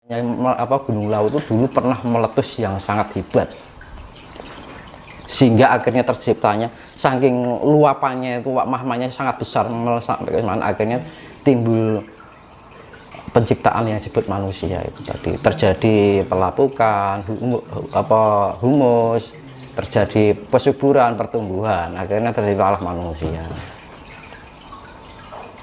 Gunung Lawu itu dulu pernah meletus yang sangat hebat, sehingga akhirnya terciptanya saking luapannya itu magmanya sangat besar sampai kemana, akhirnya timbul penciptaan yang disebut manusia itu tadi. Terjadi pelapukan, humus, terjadi pesuburan, pertumbuhan, akhirnya terciptalah manusia.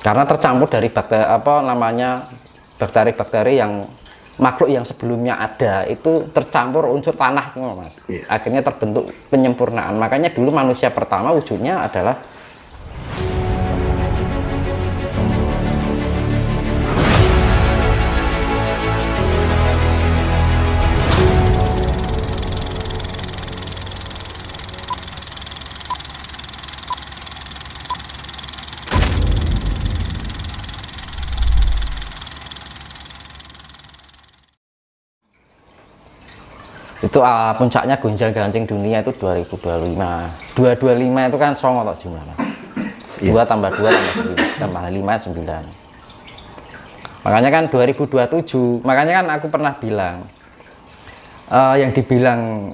Karena tercampur dari bakteri-bakteri yang makhluk yang sebelumnya ada itu tercampur unsur tanah, Mas. Akhirnya terbentuk penyempurnaan. Makanya dulu manusia pertama wujudnya adalah itu puncaknya gonjang-ganjing dunia itu 2025. 225 itu kan songo toh jumlah, Mas. 2 tambah 2 tambah 5 9. Makanya kan 2027, makanya kan aku pernah bilang yang dibilang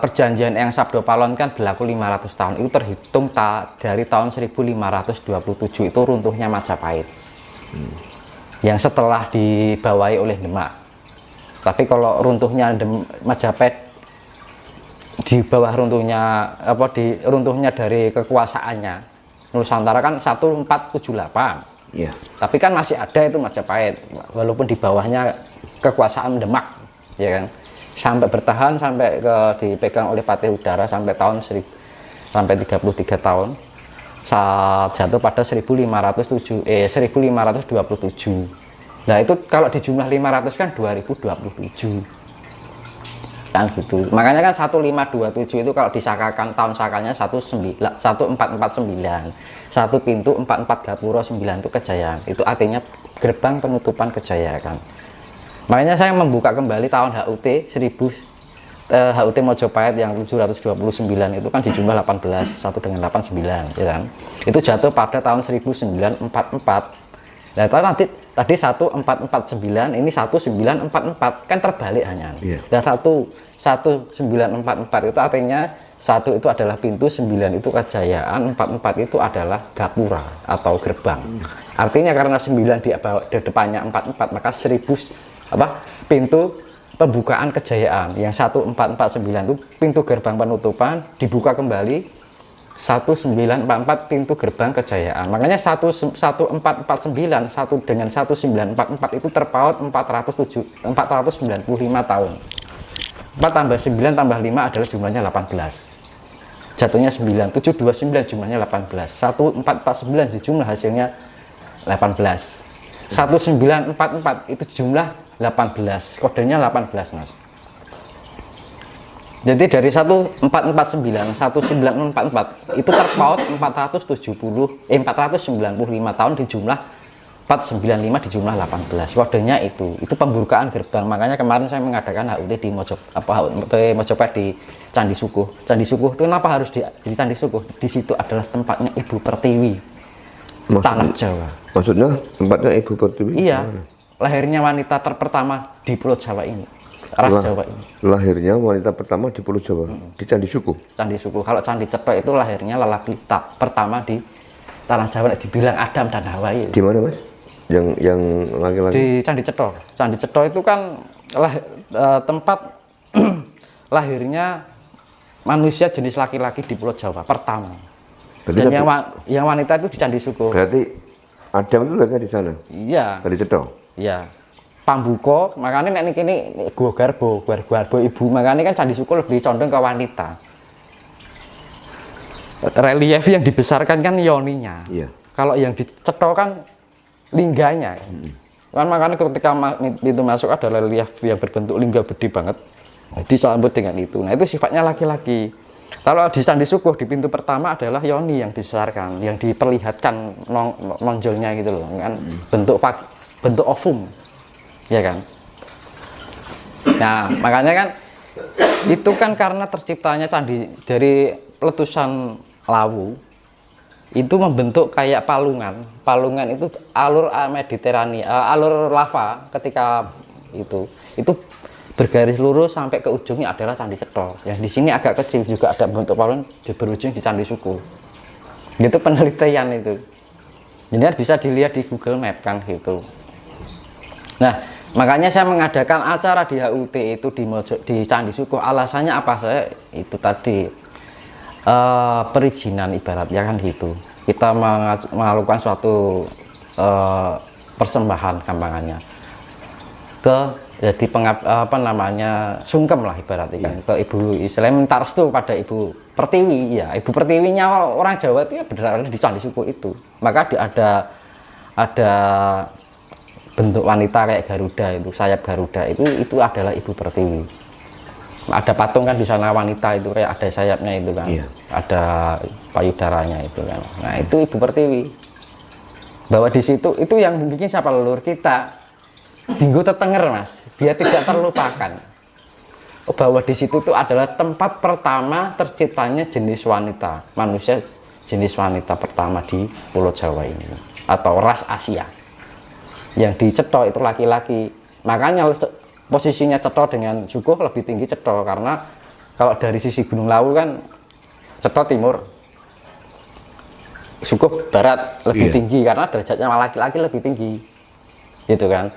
perjanjian Eyang Sabdo Palon kan berlaku 500 tahun. Itu terhitung dari tahun 1527 itu runtuhnya Majapahit. Yang setelah dibawahi oleh Demak. Tapi kalau runtuhnya Majapahit di bawah runtuhnya runtuhnya dari kekuasaannya Nusantara kan 1478. Iya. Tapi kan masih ada itu Majapahit walaupun di bawahnya kekuasaan Demak, ya kan. Sampai bertahan sampai dipegang oleh Patih Udara sampai tahun 33 tahun. Saat jatuh pada 1527. Nah itu kalau di jumlah 500 kan 2027 kan gitu. Makanya kan 1527 itu kalau disakakan tahun sakalnya 1449, satu pintu 44 gapura 9 itu kejayaan. Itu artinya gerbang penutupan kejayaan. Makanya saya membuka kembali tahun HUT HUT Mojopahit yang 729 itu kan di jumlah 18 1 dengan 89, ya kan. Itu jatuh pada tahun 1944. Nah, tadi 1449 ini 1944 kan terbalik hanya. Dan 1944 itu artinya 1 itu adalah pintu, 9 itu kejayaan, 44 itu adalah gapura atau gerbang. Artinya karena 9 di depannya 44 maka 1000 pintu pembukaan kejayaan. Yang 1449 itu pintu gerbang penutupan dibuka kembali. 1944 pintu gerbang kejayaan. Makanya 1449 1 dengan 1944 itu terpaut 495 tahun. 4 tambah 9 tambah 5 adalah jumlahnya 18. Jatuhnya 9, 729 jumlahnya 18. 1449 di jumlah hasilnya 18. 1944 itu jumlah 18. Kodenya 18, Mas. Jadi dari 1449 1944 itu terpaut 495 tahun di jumlah 495 di jumlah 18. Kodenya itu pembukaan gerbang. Makanya kemarin saya mengadakan HUT di Mojopahit di Candi Sukuh. Candi Sukuh itu kenapa harus di Candi Sukuh? Di situ adalah tempatnya Ibu Pertiwi. Tanah Jawa. Maksudnya tempatnya Ibu Pertiwi? Iya. Lahirnya wanita terpertama di Pulau Jawa ini. Ras Jawa ini. Lahirnya wanita pertama di Pulau Jawa, di Candi Sukuh. Candi Sukuh. Kalau Candi Cetok itu lahirnya lelaki pertama di tanah Jawa, dibilang Adam dan Hawa. Di mana, Mas? Yang laki-laki? Di Candi Cetok. Candi Cetok itu kan tempat lahirnya manusia jenis laki-laki di Pulau Jawa pertama. Dan yang wanita itu di Candi Sukuh. Berarti Adam itu lahirnya di sana? Iya. Candi Cetok? Iya. Pambuka, makanya nek ini gua garbo ibu, makanya kan Candi Sukuh lebih condong ke wanita. Relief yang dibesarkan kan yoninya. Iya. Kalau yang dicetok kan lingganya. Kan makanya ketika pintu masuk ada relief yang berbentuk lingga gede banget. Disambut dengan itu. Nah, itu sifatnya laki-laki. Kalau di Candi Sukuh di pintu pertama adalah yoni yang dibesarkan, yang diperlihatkan nonjolnya gitu loh, kan bentuk ovum. Ya kan. Nah, makanya kan itu kan karena terciptanya candi dari letusan Lawu itu membentuk kayak palungan. Palungan itu alur Mediterania, alur lava ketika Itu bergaris lurus sampai ke ujungnya adalah Candi Cetha. Yang di sini agak kecil juga ada bentuk pohon di berujung di Candi Suko. Itu penelitian itu. Jadi bisa dilihat di Google Map kan gitu. Nah, makanya saya mengadakan acara di HUT itu di Candi Suko. Alasannya apa? Saya itu tadi perizinan ibaratnya kan gitu. Kita melakukan suatu persembahan gampangannya ke jadi sungkem lah ibaratnya kan, ke Ibu Islam minta restu pada Ibu Pertiwi. Ya, Ibu Pertiwinya orang Jawa itu ya benar di Candi Suko itu. Maka ada bentuk wanita kayak Garuda itu, sayap Garuda itu adalah Ibu Pertiwi. Ada patung kan di sana wanita itu kayak ada sayapnya itu kan, ada payudaranya itu kan. Nah itu Ibu Pertiwi. Bahwa di situ itu yang bikin siapa leluhur kita Dinggo Tetenger Mas, biar tidak terlupakan bahwa di situ itu adalah tempat pertama terciptanya jenis wanita, manusia jenis wanita pertama di Pulau Jawa ini atau ras Asia. Yang di Cetha itu laki-laki, makanya posisinya Cetha dengan Suko lebih tinggi Cetha, karena kalau dari sisi Gunung Lawu kan Cetha timur, Suko barat lebih tinggi karena derajatnya laki-laki lebih tinggi, gitu kan.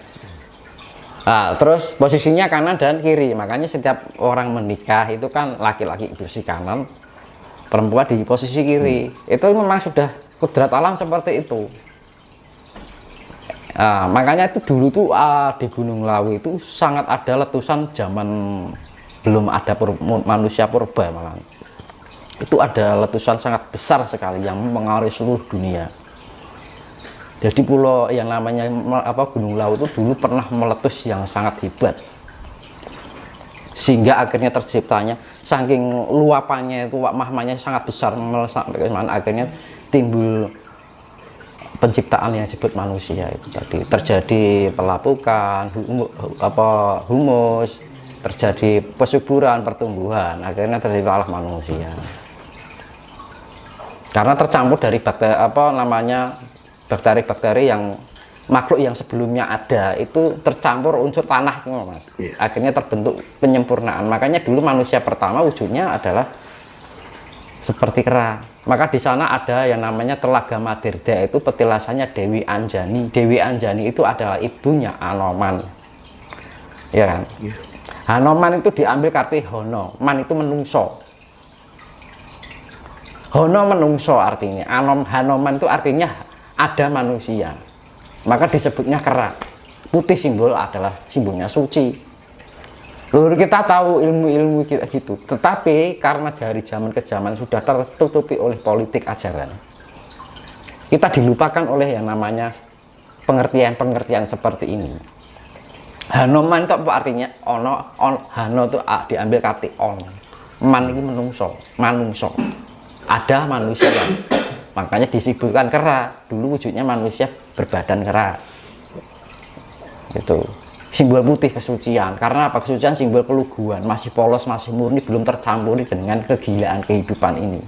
Nah, terus posisinya kanan dan kiri, makanya setiap orang menikah itu kan laki-laki bersih kanan, perempuan di posisi kiri. Itu memang sudah kodrat alam seperti itu. Nah, makanya itu dulu tuh di Gunung Lawu itu sangat ada letusan zaman belum ada manusia purba malah. Itu ada letusan sangat besar sekali yang mengaruhi seluruh dunia. Jadi pulau yang namanya Gunung Lawu itu dulu pernah meletus yang sangat hebat, sehingga akhirnya terciptanya saking luapannya itu magmanya sangat besar sampai kemana akhirnya timbul penciptaan yang disebut manusia itu tadi. Terjadi pelapukan, humus, terjadi pesuburan, pertumbuhan, akhirnya terciptalah manusia. Karena tercampur dari bakteri-bakteri yang makhluk yang sebelumnya ada itu tercampur unsur tanah, Mas. Akhirnya terbentuk penyempurnaan. Makanya dulu manusia pertama wujudnya adalah seperti kera. Maka di sana ada yang namanya Telaga Madirda, itu petilasannya Dewi Anjani. Dewi Anjani itu adalah ibunya Anoman, ya kan? Hanoman itu diambil arti Hono, Man itu menungso. Hono menungso artinya, Hanoman itu artinya ada manusia, maka disebutnya kera. Putih simbolnya suci. Lalu kita tahu ilmu-ilmu kita gitu, tetapi karena dari zaman ke zaman sudah tertutupi oleh politik ajaran, kita dilupakan oleh yang namanya pengertian-pengertian seperti ini. Hanoman itu apa artinya? Hano itu diambil kati on, man ini menungso, manungso, ada manusia. Makanya disebutkan kera. Dulu wujudnya manusia berbadan kera. Itu simbol putih kesucian. Karena apa? Kesucian simbol keluguan, masih polos, masih murni, belum tercampuri dengan kegilaan kehidupan ini.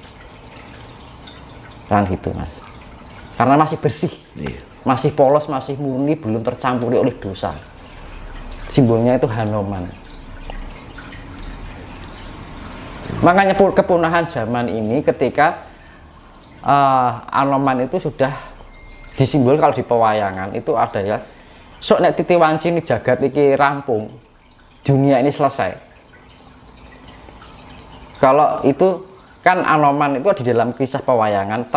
Kan gitu, Mas. Karena masih bersih, masih polos, masih murni, belum tercampuri oleh dosa. Simbolnya itu Hanoman. Makanya kepunahan zaman ini ketika Anoman itu sudah disimbol kalau di pewayangan itu ada ya, sok nek titi wanci ini jagat iki rampung, dunia ini selesai. Kalau itu kan Anoman itu di dalam kisah pewayangan,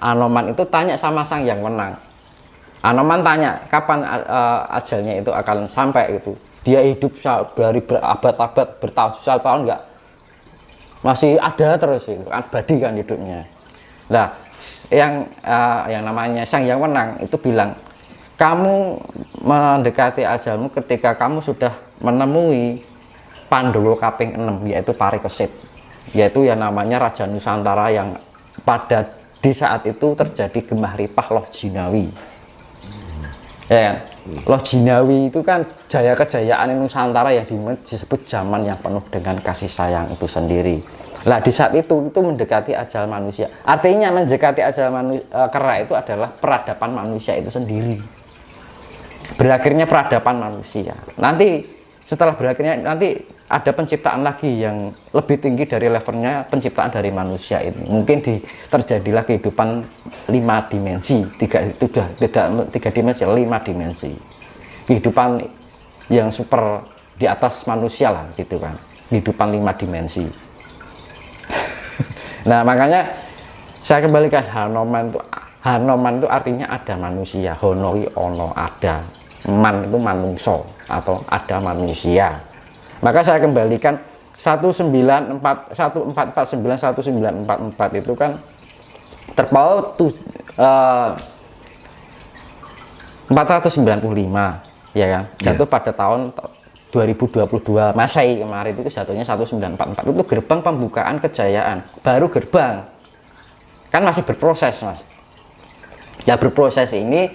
Anoman itu tanya sama sang yang menang. Anoman tanya kapan ajalnya itu akan sampai itu. Dia hidup dari berabad-abad, bertahun-tahun enggak, masih ada terus itu, abadi kan hidupnya. Nah, yang namanya sang yang menang itu bilang, kamu mendekati ajalmu ketika kamu sudah menemui Pandhawa kaping 6, yaitu Parikesit, yaitu yang namanya Raja Nusantara yang pada di saat itu terjadi Gemah Ripah Loh Jinawi. Ya kan? Loh Jinawi itu kan jaya kejayaan Nusantara yang disebut zaman yang penuh dengan kasih sayang itu sendiri. Nah di saat itu mendekati ajal manusia. Artinya mendekati ajal kera itu adalah peradaban manusia itu sendiri. berakhirnya peradaban manusia. Nanti setelah berakhirnya nanti ada penciptaan lagi yang lebih tinggi dari levelnya penciptaan dari manusia ini. Mungkin terjadilah kehidupan 5 dimensi, tidak 3 dimensi, 5 dimensi. Kehidupan yang super di atas manusia lah gitu kan. Kehidupan 5 dimensi. Nah, makanya saya kembalikan Hanoman itu artinya ada manusia, honoi ono ada, man itu manungso atau ada manusia. Maka saya kembalikan 1449 1944 itu kan terpaut 495 ya kan, jatuh pada tahun 2022 Masehi kemarin itu jatuhnya 1944 itu gerbang pembukaan kejayaan, baru gerbang kan masih berproses mas ya, berproses ini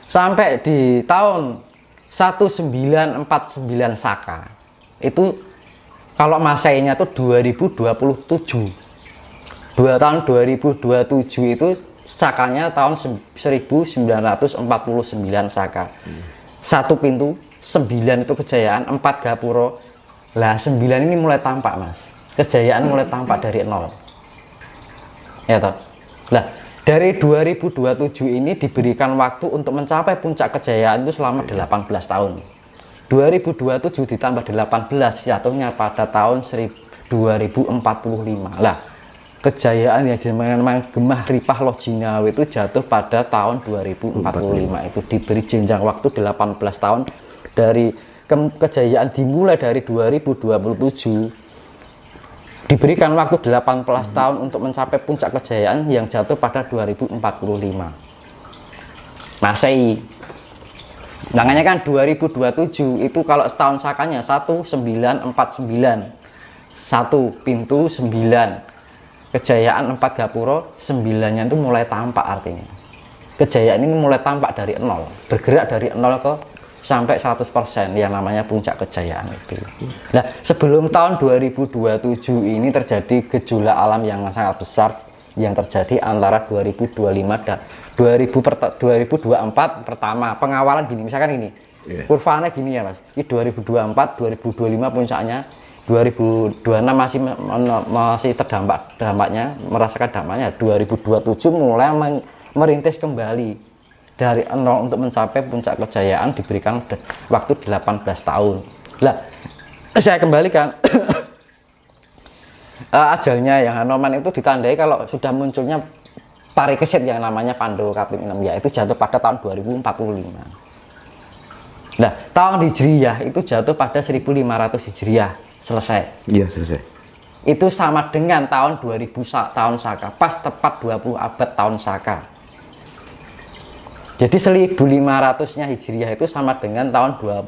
sampai di tahun 1949 Saka itu kalau Masehinya itu 2027 tahun 2027 itu Sakanya tahun 1949 Saka. 1 pintu 9 itu kejayaan, 4 gapuro lah, 9 ini mulai tampak mas, kejayaan mulai tampak dari 0 ya toh. Lah dari 2027 ini diberikan waktu untuk mencapai puncak kejayaan itu selama 18 tahun. 2027 ditambah 18 jatuhnya pada tahun 2045 lah. Kejayaan yang dinamakan Gemah Ripah Lojinawi itu jatuh pada tahun 2045 itu diberi jenjang waktu 18 tahun dari kejayaan dimulai dari 2027 diberikan waktu 18 tahun untuk mencapai puncak kejayaan yang jatuh pada 2045 Masehi. Makanya kan 2027 itu kalau setahun Sakanya 1949 1 pintu 9 kejayaan 4 gapuro 9-nya itu mulai tampak, artinya kejayaan ini mulai tampak dari 0, bergerak dari 0 ke sampai 100% yang namanya puncak kejayaan itu. Nah sebelum tahun 2027 ini terjadi gejolak alam yang sangat besar yang terjadi antara 2025 dan 2024 pertama pengawalan gini, misalkan ini kurvanya gini ya mas, ini 2024 2025 puncaknya, 2026 masih dampaknya, merasakan dampaknya, 2027 mulai merintis kembali dari 0 untuk mencapai puncak kejayaan, diberikan waktu 18 tahun. Lah saya kembalikan ajalnya yang Hanoman itu ditandai kalau sudah munculnya parikesit yang namanya Pandhawa kaping 6 ya, itu jatuh pada tahun 2045. Nah tahun Hijriyah itu jatuh pada 1500 Hijriyah selesai. Iya, selesai. Itu sama dengan tahun 2000 tahun Saka, pas tepat 20 abad tahun Saka. Jadi 1500-nya Hijriyah itu sama dengan tahun 2000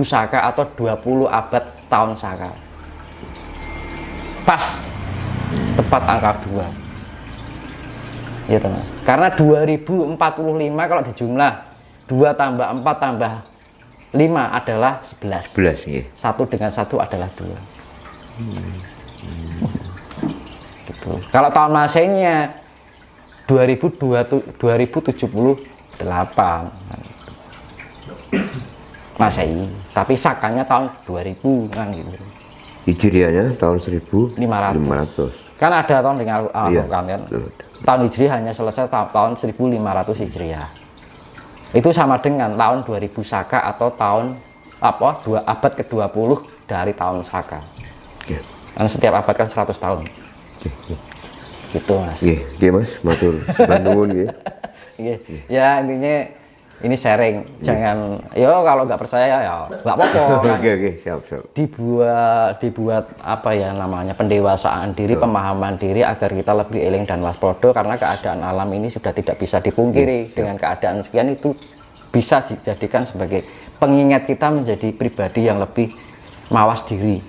Saka atau 20 abad tahun Saka. Pas tepat angka 2. Gitu Mas. Karena 2045 kalau dijumlah 2 tambah 4 tambah 5 adalah 11. 11 iya. 1 dengan 1 adalah 2. Gitu. Kalau tahun Masehinya 2078 Masehi, tapi Sakanya tahun 2000 kan gitu. Hijriyahnya tahun 1500. Kan ada tahun dengan iya, kan. Tahun Hijriah hanya selesai tahun 1500 Hijriah. Itu sama dengan tahun 2000 Saka atau tahun abad ke-20 dari tahun Saka. Yeah. Karena setiap abad kan 100 tahun. Gitu Mas. Iya Mas, matur Bandungun ya. Ya intinya ini sharing, jangan kalau nggak percaya ya nggak apa-apa. Oke, siap. Dibuat apa ya namanya, pendewasaan diri, pemahaman diri agar kita lebih eling dan waspada, karena keadaan alam ini sudah tidak bisa dipungkiri. Dengan keadaan sekian itu bisa dijadikan sebagai pengingat kita menjadi pribadi yang lebih mawas diri.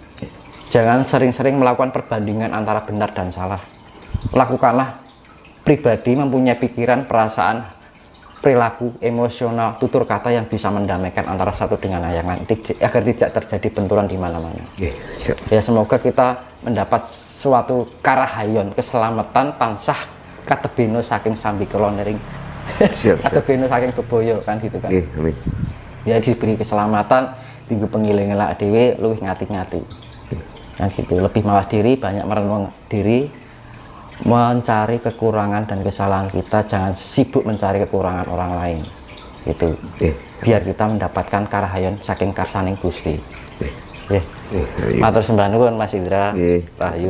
Jangan sering-sering melakukan perbandingan antara benar dan salah. Lakukanlah pribadi mempunyai pikiran, perasaan, perilaku, emosional, tutur kata yang bisa mendamaikan antara satu dengan yang lain, agar tidak terjadi benturan di mana-mana. Ya semoga kita mendapat suatu karahayon, keselamatan tansah katebeno saking sambi kelonering, katebeno saking beboyo kan gitu kan. Amin. dia diberi keselamatan tinggu pengiling elak dewe luwih ngati-ngati yang gitu, lebih mawas diri, banyak merenung diri, mencari kekurangan dan kesalahan kita, jangan sibuk mencari kekurangan orang lain gitu, biar kita mendapatkan karahayon saking karsaning Gusti. Matur sembah nuwun Mas Indra. Rahayu.